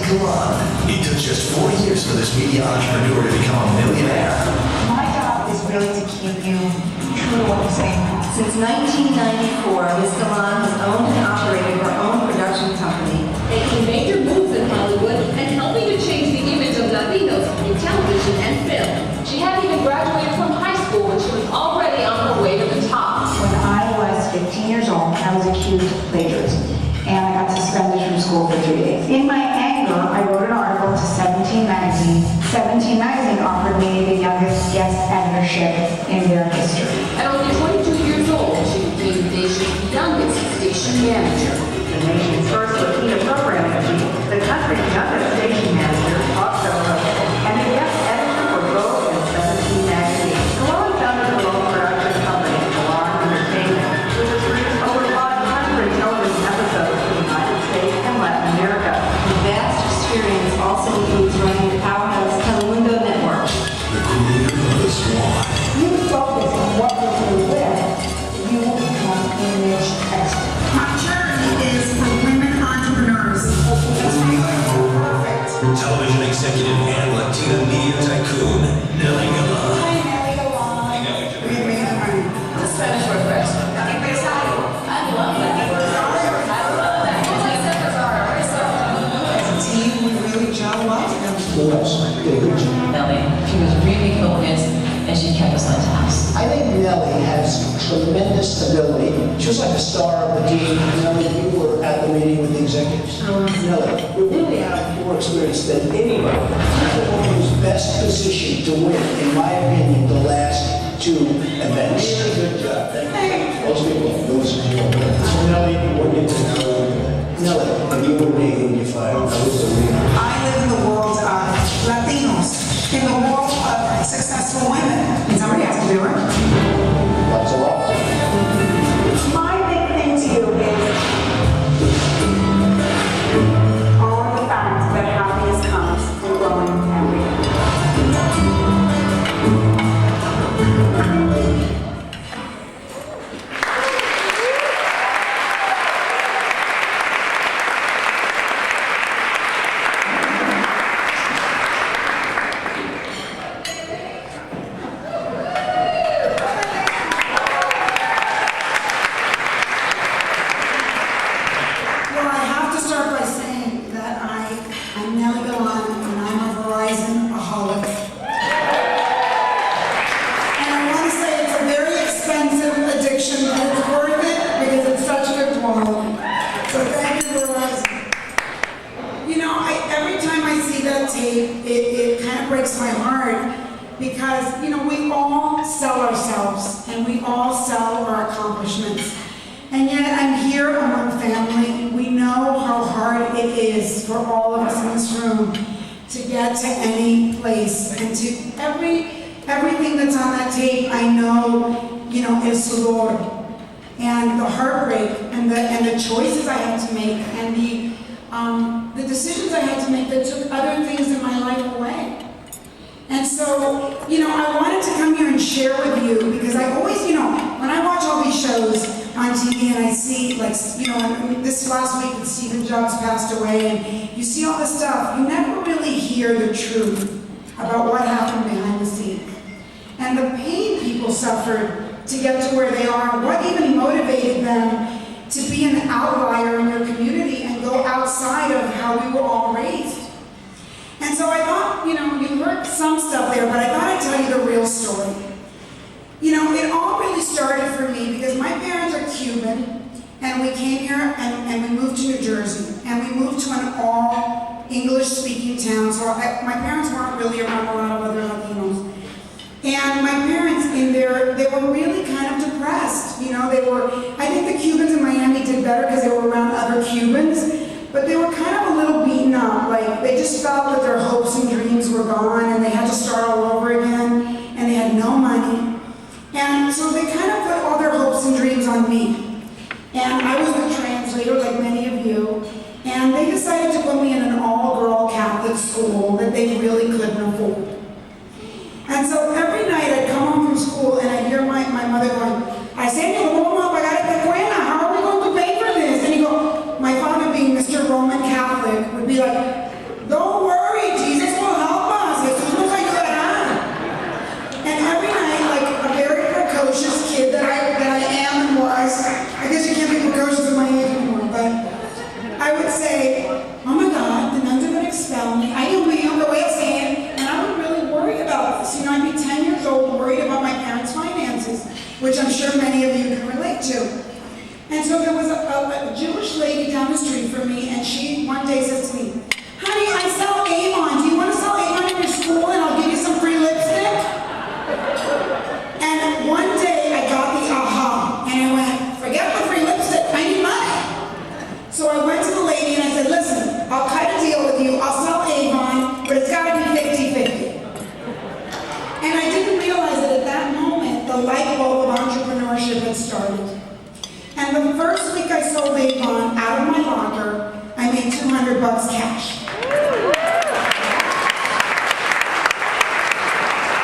Galan. It took just 4 years for this media entrepreneur to become a millionaire. My job is really to keep you true to what you're saying. Since 1994, Ms. Galan has owned and operated her own production company, making major moves in Hollywood and helping to change the image of Latinos in television and film. She hadn't even graduated from high school when she was already on her way to the top. When I was 15 years old, I was accused of plagiarism, and I got suspended from school for 3 days. In my anger, I wrote an article to 17 Magazine. 17 Magazine offered me the youngest guest editorship in their history. At only 22 years old, she became the nation's youngest station manager. The nation's first Latina programming chief, the country's youngest station manager, also and the guest editor for Vogue and 17 Magazine. Galan founded her own production company, Galan Entertainment, which has produced over 500 television episodes in the United States and Latin America. Her vast experience also includes running the powerhouse Telemundo network. The creator of the Swan. You focus on what you're with, you will become an image expert. My charity is for women entrepreneurs. Perfect. Television executive and Latina media tycoon, Nely Galan. Hi, Nely Galan. The Spanish word for expert. I love that word. I love that. As a team, we really gel well together. Did a good job. Nely. She was really focused and she kept us on task. I think Nely has tremendous ability. She was like the star of the team. Nely, you were at the meeting with the executives. Nely, we really have more experience than anybody. You're the one who's best positioned to win, in my opinion, the last 2 events. Really good job. Most people lose as you win. So Nely, what you to know? Nely, if you were me, who would you fire? I was the leader. I live in the world of Latinos, in the world of successful women. And somebody has to do it. Lots of love. My big thing to you is own the fact that happiness comes from growing and reading. Well, I have to start by saying that I'm Nely Galan and I'm a Verizon aholic. And I want to say it's a very expensive addiction, but it's worth it because it's such good quality. So thank you, Verizon. You know, every time I see that tape, it kind of breaks my heart because, you know, we all sell ourselves and we all sell our accomplishments. And yet I'm here among family. We know how hard it is for all of us in this room to get to any place. And to everything that's on that tape, I know, you know, is sudor. And the heartbreak and the choices I had to make and the decisions I had to make that took other things in my life away. And so, you know, I wanted to come here and share with you because I always, you know, when I watch all these shows on TV and I see, like, you know, this last week that Stephen Jobs passed away and you see all this stuff, you never really hear the truth about what happened behind the scenes. And the pain people suffered to get to where they are, what even motivated them to be an outlier in their community and go outside of how we were all raised. And so I thought, you know, you heard some stuff there, but I thought I'd tell you the real story. You know, it all really started for me because my parents are Cuban, and we came here and we moved to New Jersey, and we moved to an all English-speaking town, so my parents weren't really around a lot of other Latinos. And my parents, they were really kind of depressed. You know, I think the Cubans in Miami did better because they were around other Cubans, but they were kind of a little beaten up. Like, they just felt that their hopes and dreams were gone and they had to start all over again, and they had no money. And so they kind of put all their hopes and dreams on me. And I was the translator, like many of you, and they decided to put me in an all-girl Catholic school that they really couldn't afford. And so every night I'd come home from school and I'd hear my mother going, Arsenio, ¿cómo vamos a pagar esta escuela? How are we going to pay for this? And he'd go, my father being Mr. Roman Catholic would be like, which I'm sure many of you can relate to. And so there was a Jewish lady down the street from me, and she one day says to me, "Honey, I sell Avon. Do you want to sell Avon in your school and I'll give you some free lipstick?" And one day I got the aha, and I went, "Forget the free lipstick, I need money." So I went to the lady and I said, "Listen, I'll cut a deal with you. I'll sell Avon, but it's got to be 50-50. And I didn't realize that at that moment, the light bulb of entrepreneurship had started. And the first week I sold Avon out of my locker, I made $200 cash.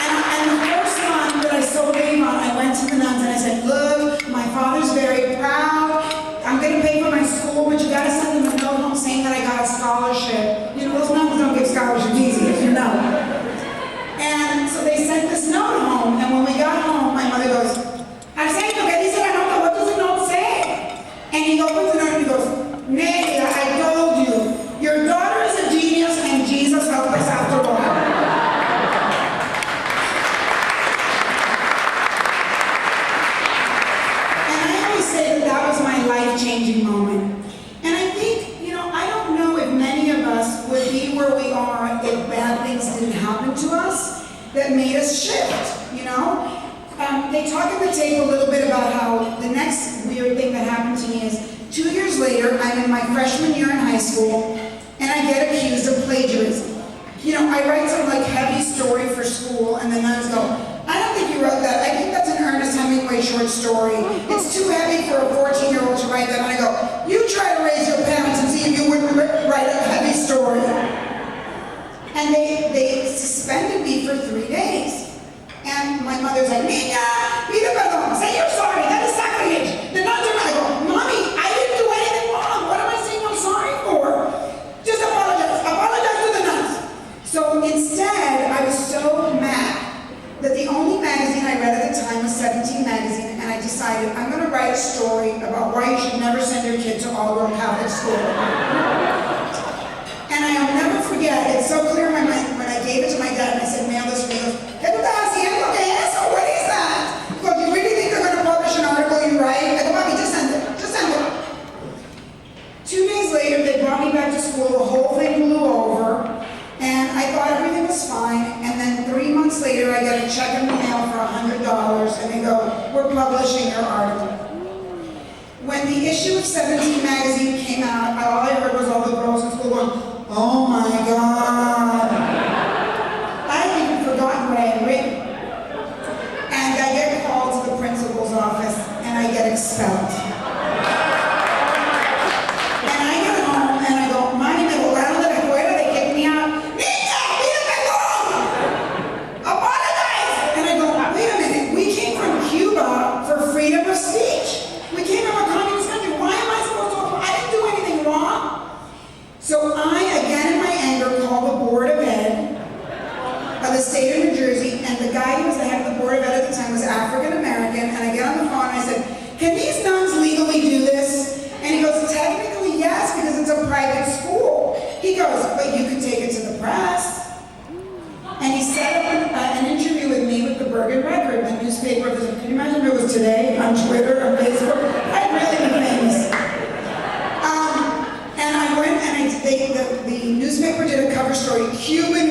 And the first month that I sold Avon, I went to the nuns and I said, "Look, my father's very proud. I'm going to pay for my school, but you got to send them a note home saying that I got a scholarship." You know, those nuns don't give scholarships easy, as you know. And so they sent this note home, and when we got home, my mother goes, "Arsenio, ¿qué dice la nota? What does the note say?" And he opens the note and he goes, "Nely, I told you, your daughter is a genius and Jesus helped us after all." And I always say that that was my life-changing moment. And I think, you know, I don't know if many of us would be where we are if bad things didn't happen to us that made us shift, you know? They talk at the tape a little bit about how the next weird thing that happened to me is 2 years later, I'm in my freshman year in high school, and I get accused of plagiarism. You know, I write some like heavy story for school, and the nuns go, "I don't think you wrote that. I think that's an Ernest Hemingway short story. It's too heavy for a 14-year-old to write that." And I go, "You try to raise your parents and see if you wouldn't write a heavy story." And they suspended me for 3 days. And my mother's like, "Niña, pide perdón, say you're sorry, that is sacrilege." The nuns are, I go, "Mommy, I didn't do anything wrong. What am I saying I'm sorry for? Just apologize to the nuns." So instead, I was so mad that the only magazine I read at the time was 17 magazine, and I decided I'm going to write a story about why you should never send your kid to all-girl Catholic school. And I'll never forget, it's so clear in my mind, when I gave it to my dad and I said, "Mail this for you," he goes, "¿Qué tú estás haciendo? ¿Qué es eso? What is that?" He goes, "You really think they're going to publish an article you write?" I go, "Mommy, just send it. Just send it." 2 days later, they brought me back to school. The whole thing blew over. And I thought everything was fine. And then 3 months later, I get a check in the mail for $100. And they go, "We're publishing your article." When the issue of 17 magazine came out, all I heard was all the girls in school going, "Oh my God." I had even forgotten what I had written. And I get called to the principal's office and I get expelled. And I get home and I go, "Mami, me botaron de la escuela, they kicked me out." "Niña, pide perdón! Apologize!" And I go, "Wait a minute, we came from Cuba for freedom of speech. We came from a communist country. Why am I supposed to apologize? I didn't do anything wrong." So I, again in my anger, call the Board of Ed of the state of New Jersey, and the guy who was the head of the Board of Ed at the time was African American, and I get on the phone and I said, "Can these nuns legally do this?" And he goes, "Technically, yes, because it's a private school." He goes, "But you can take it to the press." And he set up an interview with me with the Bergen Record, the newspaper. Can you imagine if it was today on Twitter or Facebook? I'd really be famous. And I went and the newspaper did a cover story, "Cuban